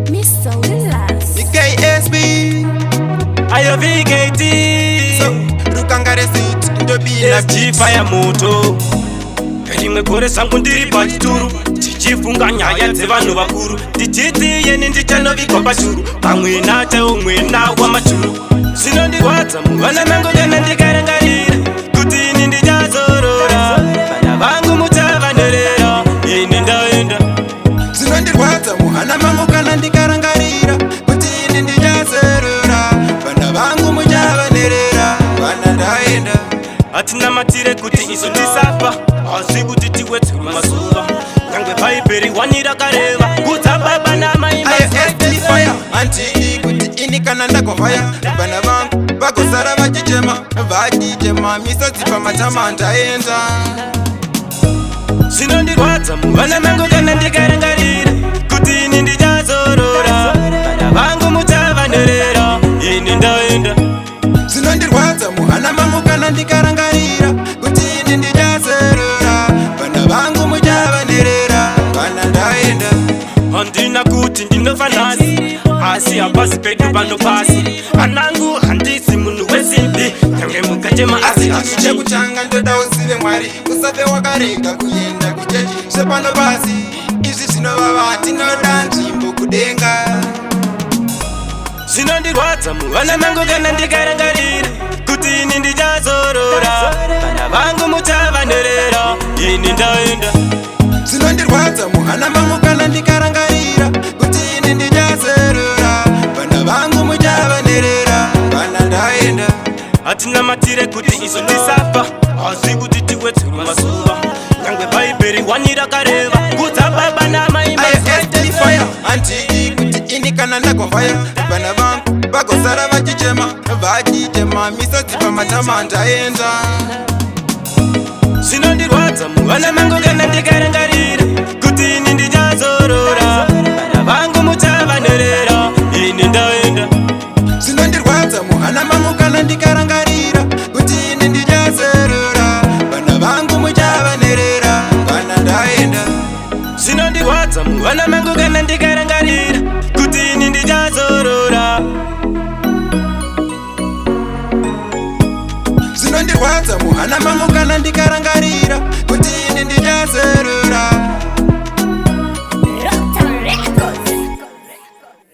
Mr. Willas KSB Ayo VKT So Rukangare Suit Ndobina Jifa ya moto rimwe gore zangu ndiri pachituru tichifunga nyaya dzevanhu vakuru ndichiti yeni ndichanovigwa pachuru pamwe nate umwe nawa machuru zvinondirwadza muvana mangu kana ndikarangarira kuti ini ndichazorora vana vangu muchavanerera ini ndaenda zvinondirwadza muhana mangu kana ndikarangarira kuti ini ndichazorora vana vangu muchavanerera vana ndaenda hatinamatire kuti izo ndisafa asi kuti tiwedzwe mazuva nyangwe bhaibheri wanira kareva kudza baba namai fire handidi kuti ini kana ndagofaya vana vangu vagosara vachichema misodzi pamatama ndaenda zvinondirwadza muvana mangu kana ndikarangarira kuti ini ndichazorora vana vangu muchavanerera ini ndaenda zvinondirwadza muhana mangu kana ndikarangarira kuti ini ndichazorora vana vangu muchavanerera vana ndaenda handina kuti ndinofanasi asi hapasi pedu pano pasi anangu handisi munhu wesimbi nyange mukatema asi chekutanga ndoda uzive mwari usafe wakarega kuenda kuchechi zvepano pasi izvi zvinovava tinoda nzvimbo kudenga zvinondirwadza muvana mangu kana ndikarangarira kuti ini ndichazorora vana vangu muchavanerera ini ndaenda zvinondirwadza muhana mangu kana ndikarangarira kuti ini ndichazorora vana vangu muchavanerera vana ndaenda hatinamatire kuti izo ndisafa asi kuti tiwedzwe mazuva nyangwe bhaibheri wanira kareva kudza baba namai fire handidi kuti ini kana ndagofaya vana vangu vagosara vachichema misodzi pamatama ndaenda zvinondirwadza muvana mangu kana ndikarangarira kuti ini ndichazorora vana vangu muchavanerera ini ndaenda zvinondirwadza muhana mangu kana ndikarangarira kuti ini ndichazorora vana vangu muchavanerera vana ndaenda zvinondirwadza muvana mangu kana ndikarangarira kuti ini ndichazorora zvinondirwadza muhana mangu kana ndikarangarira kuti ini ndichazorora